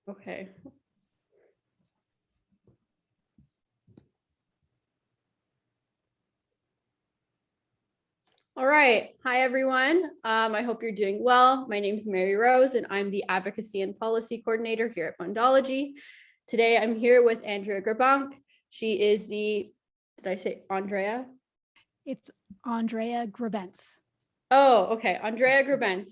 Okay. All right. Hi, everyone. I hope you're doing well. My name is Mary Rose, and I'm the Advocacy and Policy Coordinator here at Bandology. Today, I'm here with Andréa Grebenc. She is the, did I say Andrea? It's Andréa Grebenc. Oh, okay. Andréa Grebenc.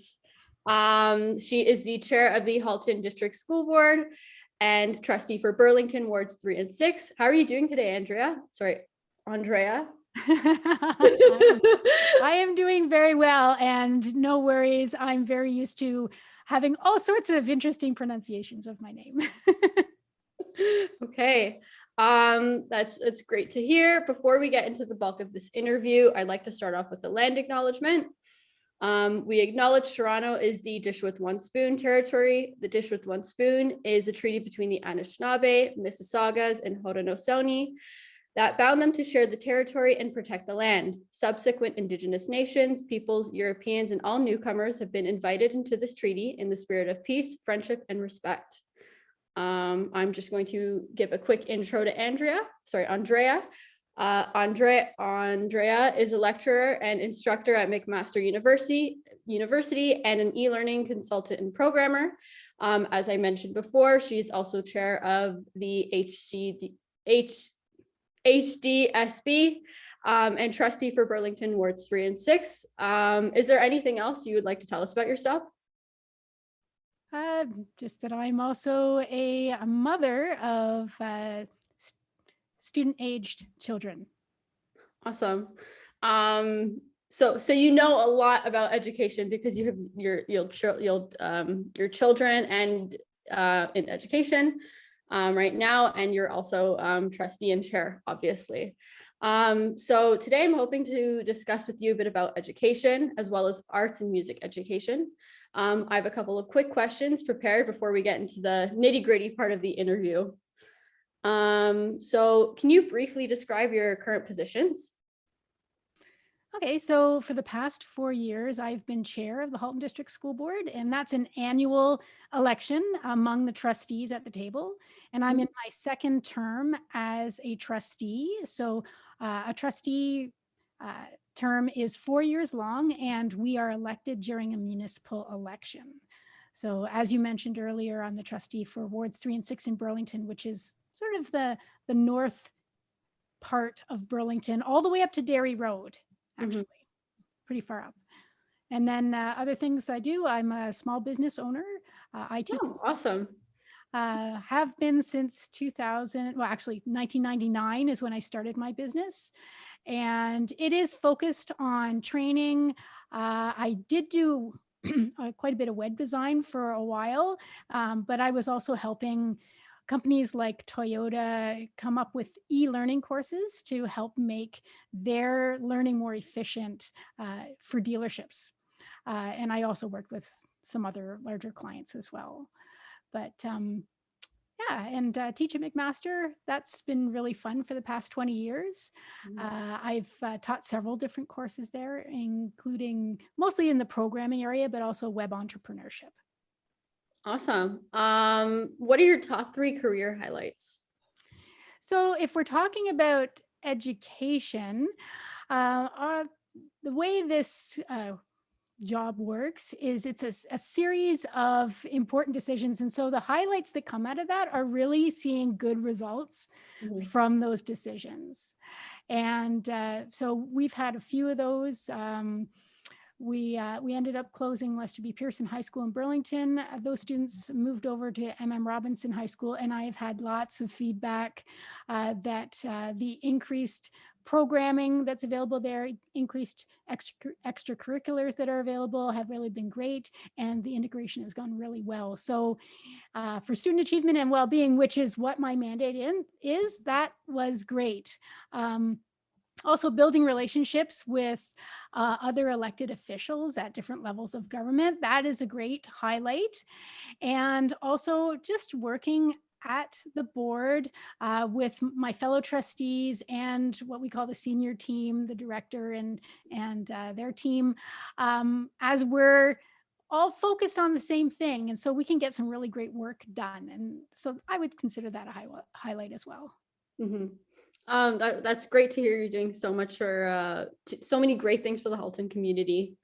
She is the chair of the Halton District School Board and trustee for Burlington Wards 3 and 6. How are you doing today, Andrea? Sorry, Andrea. I am doing very well, and no worries. I'm very used to having all sorts of interesting pronunciations of my name. Okay. It's great to hear. Before we get into the bulk of this interview, I'd like to start off with the land acknowledgement. We acknowledge Toronto is the Dish with One Spoon territory. The Dish with One Spoon is a treaty between the Anishinaabe, Mississaugas, and Haudenosaunee that bound them to share the territory and protect the land. Subsequent Indigenous nations, peoples, Europeans, and all newcomers have been invited into this treaty in the spirit of peace, friendship, and respect. I'm just going to give a quick intro to Andrea. Andrea is a lecturer and instructor at McMaster University and an e-learning consultant and programmer. As I mentioned before, she's also chair of the HDSB and trustee for Burlington Wards 3 and 6. Is there anything else you would like to tell us about yourself? Just that I'm also a mother of student-aged children. Awesome. So you know a lot about education because you have your children and in education right now, and you're also trustee and chair, obviously. So today I'm hoping to discuss with you a bit about education as well as arts and music education. I have a couple of quick questions prepared before we get into the nitty-gritty part of the interview. So can you briefly describe your current positions? Okay, so for the past 4 years, I've been chair of the Halton District School Board, and that's an annual election among the trustees at the table. And I'm in my second term as a trustee. So a trustee term is 4 years long, and we are elected during a municipal election. So as you mentioned earlier, I'm the trustee for Wards 3 and 6 in Burlington, which is sort of the north part of Burlington, all the way up to Derry Road, actually, pretty far up. And then other things I do, I'm a small business owner, IT. Oh, awesome. Have been since 2000, well, actually 1999 is when I started my business. And it is focused on training. I did do quite a bit of web design for a while, but I was also helping companies like Toyota come up with e-learning courses to help make their learning more efficient for dealerships. And I also worked with some other larger clients as well. But yeah, and teach at McMaster, that's been really fun for the past 20 years. I've taught several different courses there, including mostly in the programming area, but also web entrepreneurship. Awesome. What are your top 3 career highlights? So if we're talking about education, the way this job works is it's a series of important decisions. And so the highlights that come out of that are really seeing good results from those decisions. And so we've had a few of those. We ended up closing Lester B. Pearson High School in Burlington. Those students moved over to MM Robinson High School, and I have had lots of feedback that the increased programming that's available there, increased extracurriculars that are available have really been great, and the integration has gone really well. So for student achievement and well-being, which is what my mandate is, that was great. Also building relationships with other elected officials at different levels of government, that is a great highlight. And also just working at the board with my fellow trustees and what we call the senior team, the director and their team, as we're all focused on the same thing. And so we can get some really great work done. And so I would consider that a highlight as well. Mm-hmm. That's great to hear. You're doing so much for so many great things for the Halton community.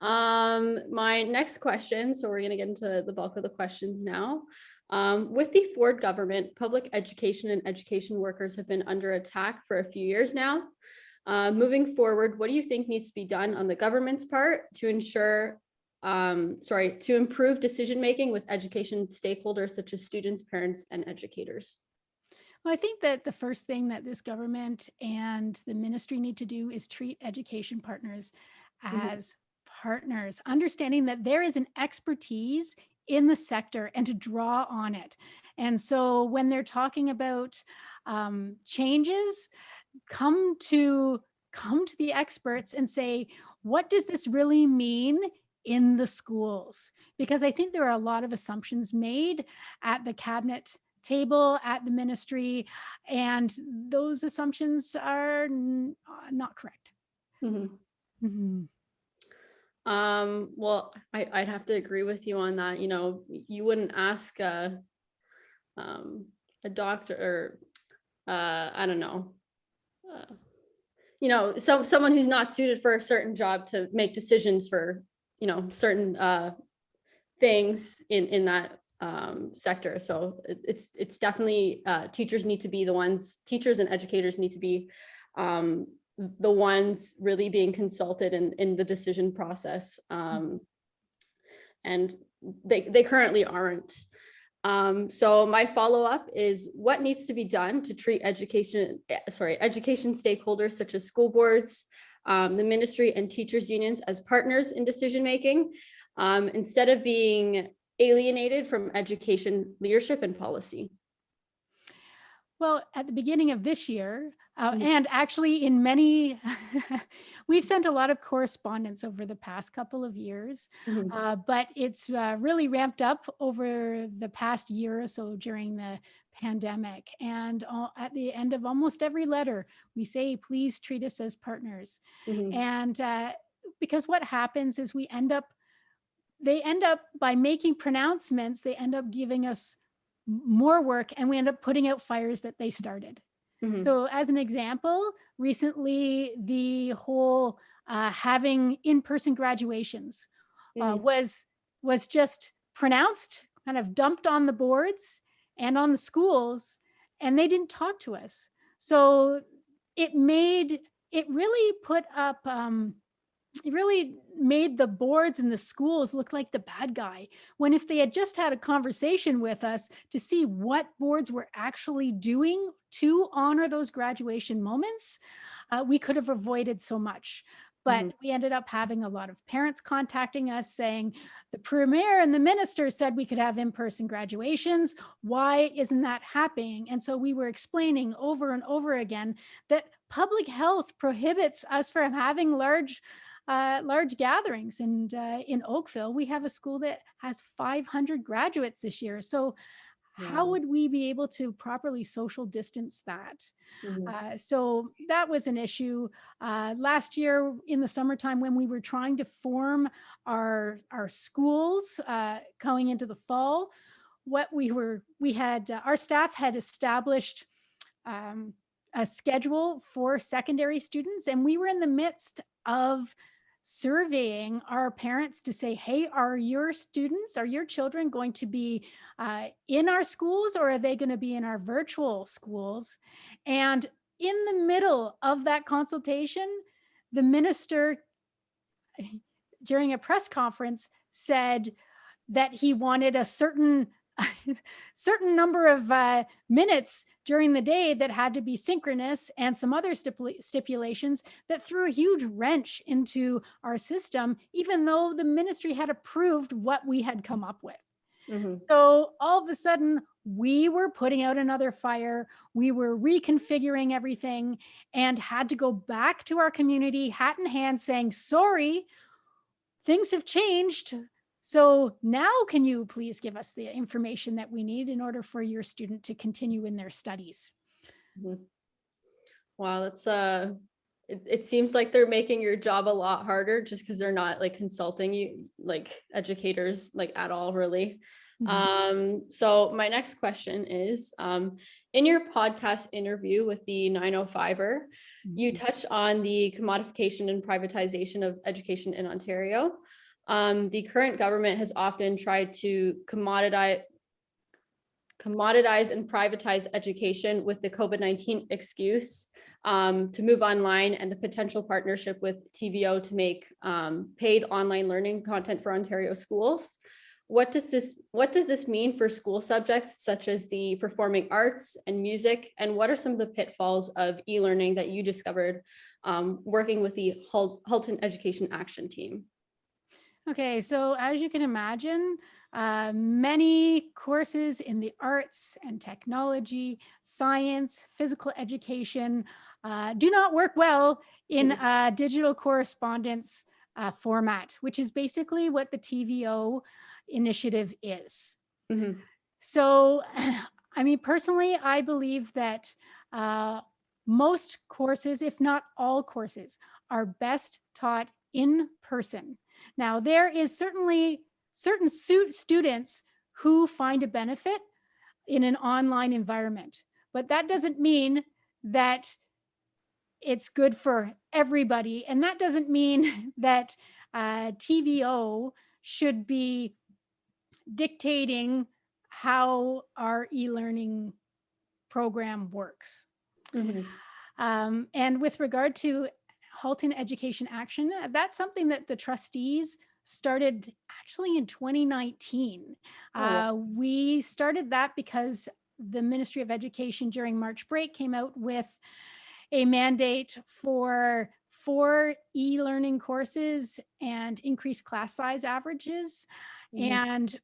My next question, so we're going to get into the bulk of the questions now. With the Ford government, public education and education workers have been under attack for a few years now. Moving forward, what do you think needs to be done on the government's part to ensure, to improve decision-making with education stakeholders such as students, parents, and educators? Well, I think that the first thing that this government and the ministry need to do is treat education partners as partners, understanding that there is an expertise in the sector and to draw on it. And so when they're talking about changes, come to the experts and say, what does this really mean in the schools? Because I think there are a lot of assumptions made at the cabinet table, at the ministry, and those assumptions are not correct. Mm-hmm. Mm-hmm. Well, I'd have to agree with you on that. You know, you wouldn't ask a doctor or I don't know, you know, someone who's not suited for a certain job to make decisions for, you know, certain things in that sector. So it's definitely teachers need to be the ones, teachers and educators need to be the ones really being consulted in the decision process. And they currently aren't. So my follow-up is, what needs to be done to treat education stakeholders such as school boards, the ministry and teachers unions as partners in decision-making, instead of being alienated from education leadership and policy? Well, at the beginning of this year, and actually in many, we've sent a lot of correspondence over the past couple of years, but it's really ramped up over the past year or so during the pandemic. And at the end of almost every letter, we say, please treat us as partners. And because what happens is they end up by making pronouncements, they end up giving us more work, and we end up putting out fires that they started. So as an example, recently the whole having in-person graduations was just pronounced, kind of dumped on the boards and on the schools, and they didn't talk to us. So it really put up it really made the boards and the schools look like the bad guy, when if they had just had a conversation with us to see what boards were actually doing to honor those graduation moments, we could have avoided so much. But we ended up having a lot of parents contacting us saying, the premier and the minister said we could have in-person graduations. Why isn't that happening? And so we were explaining over and over again that public health prohibits us from having large gatherings. And in Oakville, we have a school that has 500 graduates this year. So how would we be able to properly social distance that? So that was an issue. Last year in the summertime, when we were trying to form our schools going into the fall, our staff had established a schedule for secondary students, and we were in the midst of surveying our parents to say, hey, are your children going to be in our schools, or are they going to be in our virtual schools? And in the middle of that consultation, the minister, during a press conference, said that he wanted a certain number of minutes during the day that had to be synchronous, and some other stipulations that threw a huge wrench into our system, even though the ministry had approved what we had come up with. So all of a sudden, we were putting out another fire. We were reconfiguring everything and had to go back to our community, hat in hand, saying, sorry, things have changed. So now can you please give us the information that we need in order for your student to continue in their studies? Wow, it seems like they're making your job a lot harder just because they're not like consulting you like educators like at all really. So my next question is, in your podcast interview with the 905er, you touched on the commodification and privatization of education in Ontario. The current government has often tried to commoditize and privatize education with the COVID-19 excuse to move online and the potential partnership with TVO to make paid online learning content for Ontario schools. What does this mean for school subjects such as the performing arts and music? And what are some of the pitfalls of e-learning that you discovered working with the Halton Education Action Team? Okay, so as you can imagine, many courses in the arts and technology, science, physical education do not work well in a digital correspondence format, which is basically what the TVO initiative is. So, I mean, personally, I believe that most courses, if not all courses, are best taught in person. Now, there is certainly certain students who find a benefit in an online environment, but that doesn't mean that it's good for everybody. And that doesn't mean that TVO should be dictating how our e-learning program works. And with regard to Halton Education Action, that's something that the trustees started actually in 2019. We started that because the Ministry of Education during March break came out with a mandate for 4 e-learning courses and increased class size averages. And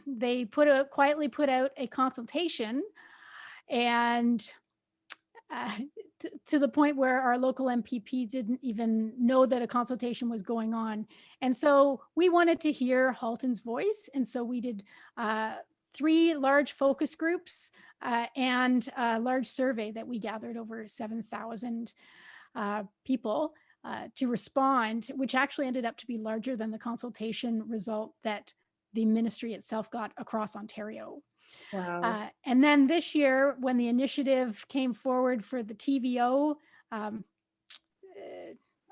they quietly put out a consultation, and to the point where our local MPP didn't even know that a consultation was going on. And so we wanted to hear Halton's voice. And so we did 3 large focus groups and a large survey that we gathered over 7,000 people to respond, which actually ended up to be larger than the consultation result that the ministry itself got across Ontario. Wow. And then this year, when the initiative came forward for the TVO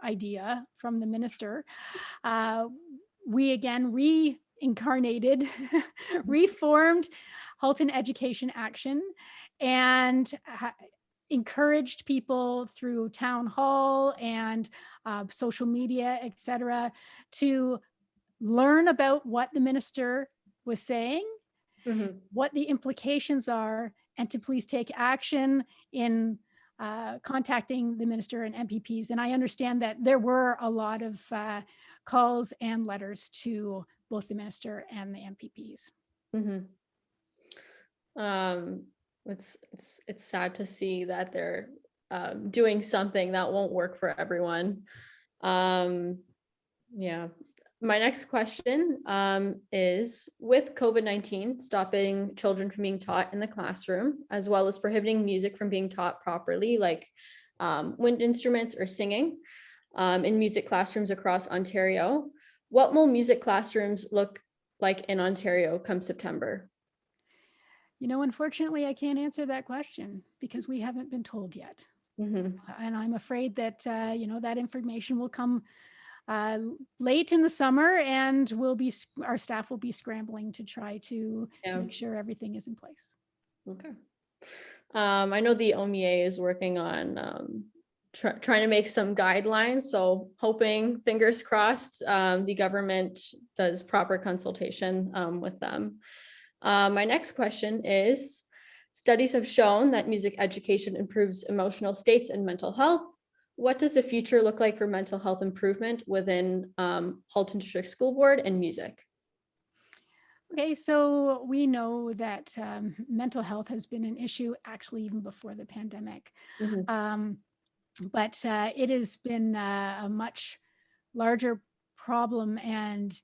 idea from the minister, we again reincarnated, reformed Halton Education Action, and encouraged people through town hall and social media, et cetera, to learn about what the minister was saying, what the implications are, and to please take action in contacting the minister and MPPs. And I understand that there were a lot of calls and letters to both the minister and the MPPs. It's sad to see that they're doing something that won't work for everyone. Yeah. My next question is, with COVID-19 stopping children from being taught in the classroom, as well as prohibiting music from being taught properly, like wind instruments or singing in music classrooms across Ontario, what will music classrooms look like in Ontario come September? You know, unfortunately, I can't answer that question because we haven't been told yet. And I'm afraid that, you know, that information will come late in the summer, and our staff will be scrambling to try to make sure everything is in place. Okay. I know the OMEA is working on trying to make some guidelines, so hoping, fingers crossed, the government does proper consultation with them. My next question is, studies have shown that music education improves emotional states and mental health. What does the future look like for mental health improvement within Halton District School Board and music? Okay, so we know that mental health has been an issue actually even before the pandemic. But it has been a much larger problem, and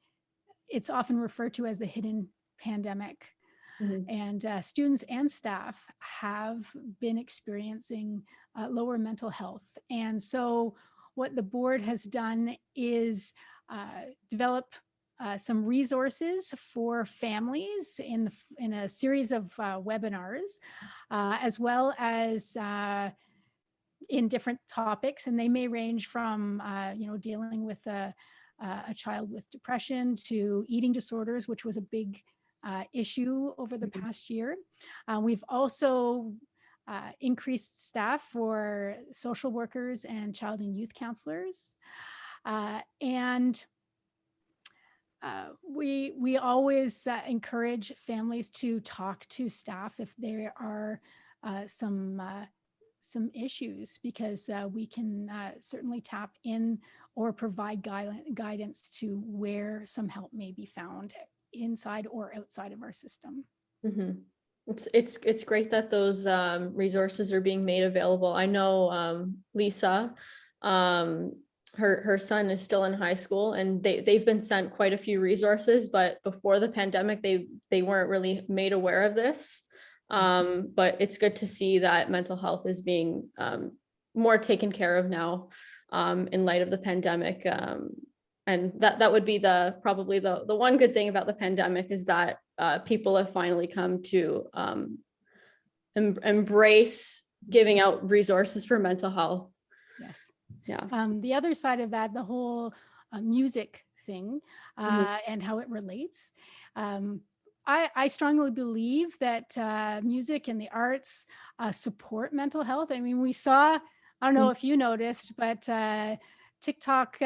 it's often referred to as the hidden pandemic. And students and staff have been experiencing lower mental health. And so what the board has done is develop some resources for families in a series of webinars, as well as in different topics. And they may range from, dealing with a child with depression to eating disorders, which was a big issue over the past year. We've also increased staff for social workers and child and youth counselors. And we always encourage families to talk to staff if there are some issues, because we can certainly tap in or provide guidance to where some help may be found inside or outside of our system. It's great that those resources are being made available. I know Lisa, her son is still in high school, and they've been sent quite a few resources, but before the pandemic, they weren't really made aware of this. But it's good to see that mental health is being more taken care of now in light of the pandemic. And that would be probably the one good thing about the pandemic, is that people have finally come to embrace giving out resources for mental health. Yes. Yeah. The other side of that, the whole music thing and how it relates. I strongly believe that music and the arts support mental health. I mean, we saw, I don't know if you noticed, but TikTok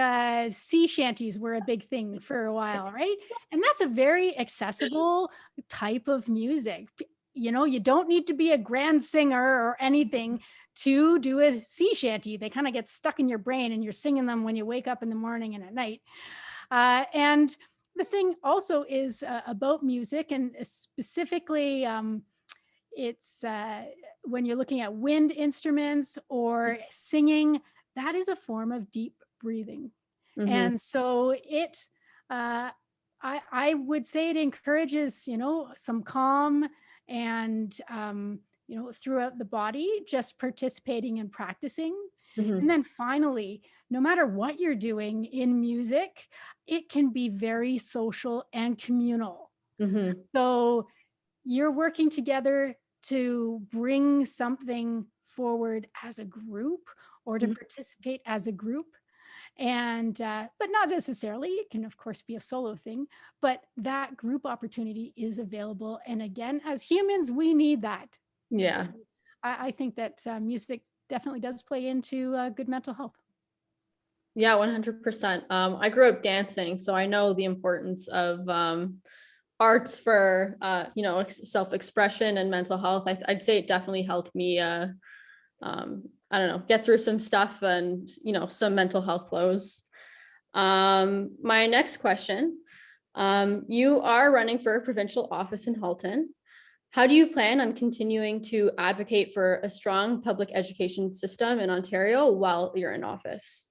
sea shanties were a big thing for a while, right? And that's a very accessible type of music. You don't need to be a grand singer or anything to do a sea shanty. They kind of get stuck in your brain, and you're singing them when you wake up in the morning and at night. And the thing also is about music, and specifically it's when you're looking at wind instruments or singing, that is a form of deep breathing. And so I would say it encourages, some calm and, throughout the body, just participating and practicing. And then finally, no matter what you're doing in music, it can be very social and communal. So you're working together to bring something forward as a group, or to participate as a group. And but not necessarily, it can of course be a solo thing, but that group opportunity is available. And again, as humans, we need that. Yeah. So I think that music definitely does play into good mental health. Yeah, 100%. I grew up dancing, so I know the importance of arts for self-expression and mental health. I'd say it definitely helped me I don't know, get through some stuff and, some mental health flows. My next question, you are running for a provincial office in Halton. How do you plan on continuing to advocate for a strong public education system in Ontario while you're in office?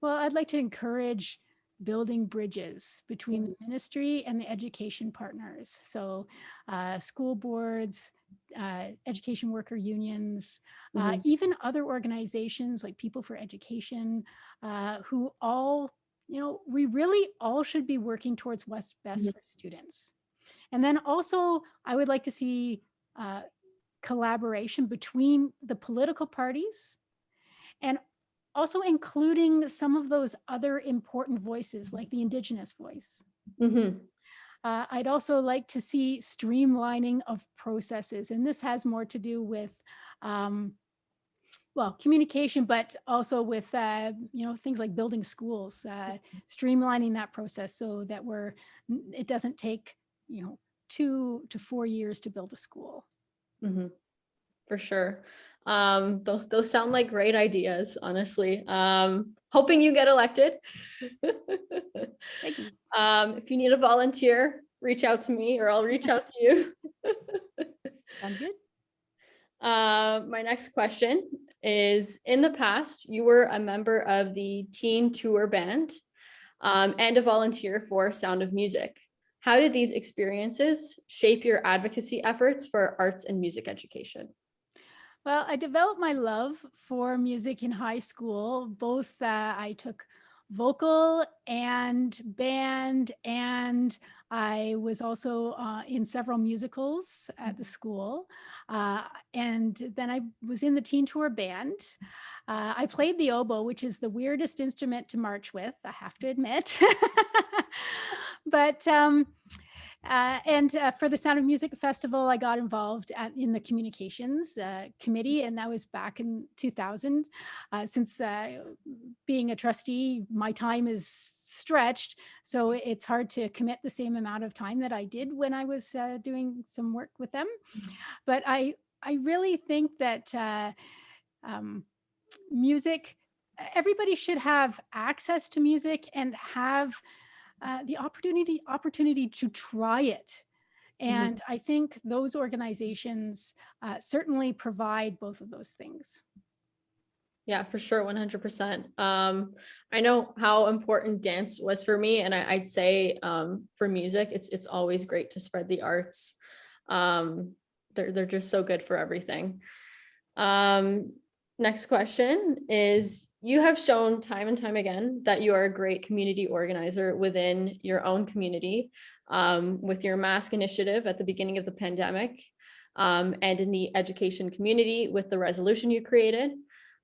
Well, I'd like to encourage building bridges between the ministry and the education partners. So school boards, education worker unions, even other organizations like People for Education, who all, we really all should be working towards what's best for students. And then also, I would like to see collaboration between the political parties, and also including some of those other important voices like the Indigenous voice. I'd also like to see streamlining of processes. And this has more to do with, communication, but also with, things like building schools, streamlining that process so that it doesn't take, 2 to 4 years to build a school. For sure. Those sound like great ideas, honestly. Hoping you get elected. Thank you. If you need a volunteer, reach out to me, or I'll reach out to you. Sounds good. My next question is, in the past, you were a member of the teen tour band and a volunteer for Sound of Music. How did these experiences shape your advocacy efforts for arts and music education? Well, I developed my love for music in high school. Both I took vocal and band, and I was also in several musicals at the school. Uh, and then I was in the teen tour band. I played the oboe, which is the weirdest instrument to march with, I have to admit. But for the Sound of Music Festival, I got involved in the communications committee, and that was back in 2000. Since being a trustee, my time is stretched, so it's hard to commit the same amount of time that I did when I was doing some work with them. But I really think that music, everybody should have access to music and have the opportunity to try it. And I think those organizations certainly provide both of those things. Yeah, for sure, 100%. I know how important dance was for me, and I'd say for music, it's always great to spread the arts. They're just so good for everything. Next question is, you have shown time and time again that you are a great community organizer within your own community, with your mask initiative at the beginning of the pandemic, and in the education community with the resolution you created.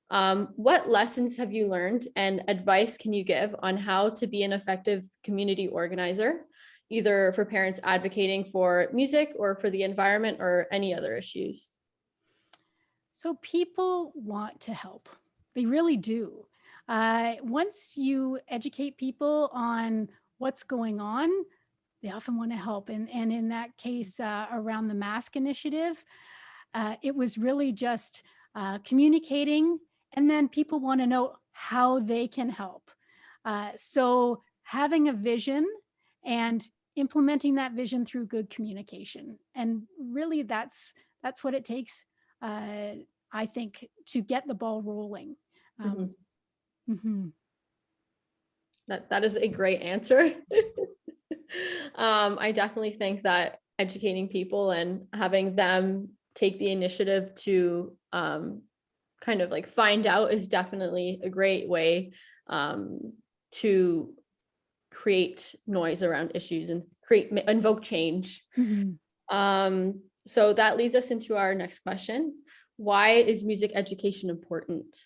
What lessons have you learned and advice can you give on how to be an effective community organizer, either for parents advocating for music or for the environment or any other issues? So people want to help. They really do. Once you educate people on what's going on, they often want to help. And in that case, around the mask initiative, it was really just communicating, and then people want to know how they can help. So having a vision and implementing that vision through good communication. And really that's what it takes, I think, to get the ball rolling. That is a great answer. I definitely think that educating people and having them take the initiative to kind of like find out is definitely a great way to create noise around issues and invoke change. So that leads us into our next question. Why is music education important?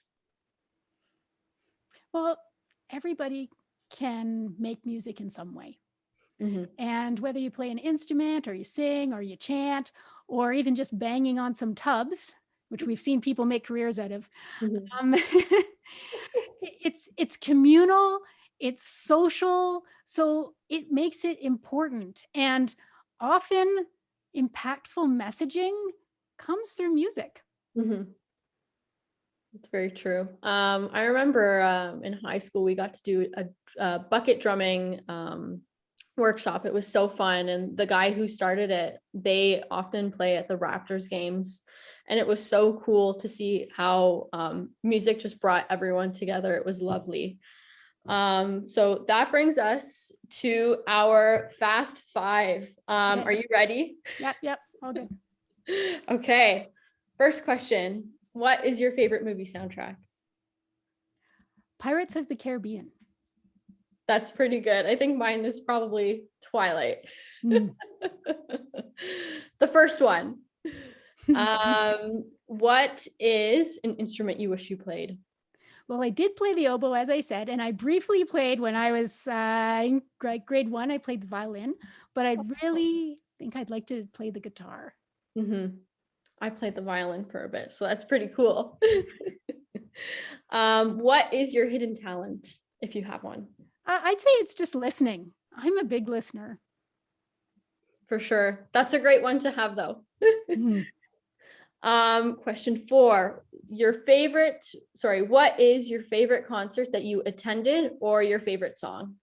Well, everybody can make music in some way. And whether you play an instrument or you sing or you chant or even just banging on some tubs, which we've seen people make careers out of, it's communal, it's social, so it makes it important. And often impactful messaging comes through music. It's very true. I remember in high school, we got to do a bucket drumming workshop. It was so fun. And the guy who started it, they often play at the Raptors games. And it was so cool to see how music just brought everyone together. It was lovely. So that brings us to our Fast Five. Are you ready? Yep, all good. Okay. First question. What is your favorite movie soundtrack? Pirates of the Caribbean. That's pretty good. I think mine is probably Twilight. The first one. What is an instrument you wish you played? Well, I did play the oboe, as I said, and I briefly played when I was in grade 1. I played the violin, but I really think I'd like to play the guitar. I played the violin for a bit, so that's pretty cool. What is your hidden talent, if you have one? I'd say it's just listening. I'm a big listener. For sure. That's a great one to have, though. Question 4. What is your favorite concert that you attended or your favorite song?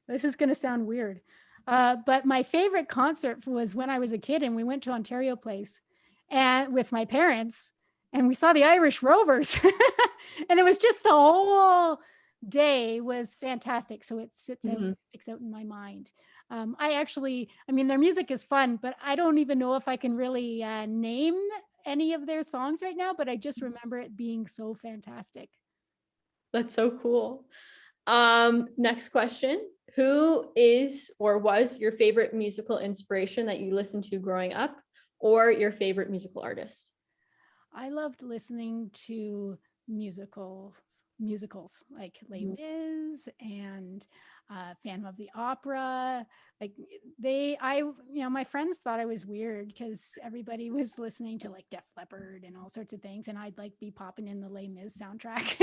This is going to sound weird. But my favorite concert was when I was a kid and we went to Ontario Place and with my parents and we saw the Irish Rovers and it was just the whole day was fantastic. So it sticks out in my mind. I mean, their music is fun, but I don't even know if I can really name any of their songs right now, but I just remember it being so fantastic. That's so cool. Next question. Who is or was your favorite musical inspiration that you listened to growing up, or your favorite musical artist? I loved listening to musicals like Les Mis and Phantom of the Opera. Like my friends thought I was weird because everybody was listening to like Def Leppard and all sorts of things, and I'd like be popping in the Les Mis soundtrack.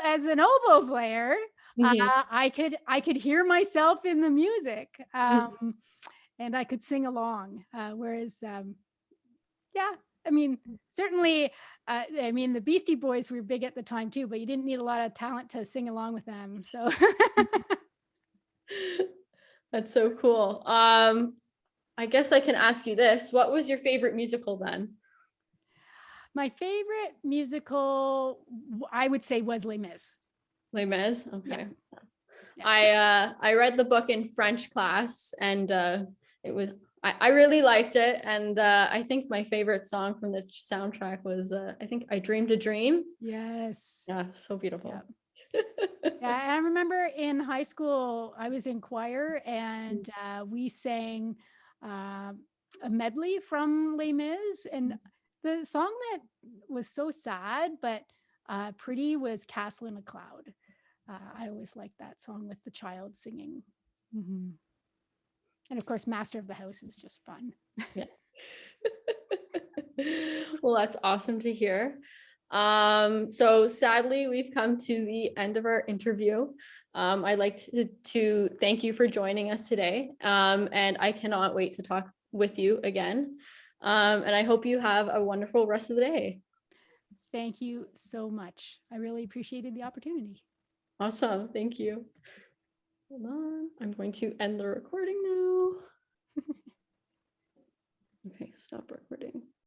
As an oboe player, Mhm. I could hear myself in the music, Mhm. and I could sing along. Yeah, I mean, certainly, I mean, the Beastie Boys were big at the time too, but you didn't need a lot of talent to sing along with them. So, That's so cool. I guess I can ask you this. What was your favorite musical then? my favorite musical, I would say, was Les Mis. Les Mis? Yeah, Okay. yeah. I read the book in French class, and it was I really liked it, and I think my favorite song from the soundtrack was I think I Dreamed a Dream. Yes. Yeah, so Yeah. beautiful. Yeah, I remember in high school, I was in choir and we sang uh, a medley from Les Mis. And the song that was so sad but pretty was Castle in a Cloud. I always liked that song with the child singing. Mhm. And of course, Master of the House is just fun. Yeah. Well, that's awesome to hear. So sadly, we've come to the end of our interview. I'd like to thank you for joining us today. And I cannot wait to talk with you again. And I hope you have a wonderful rest of the day. Thank you so much. I really appreciated the opportunity. Awesome. Thank you. Hold on. I'm going to end the recording now. Okay, stop recording.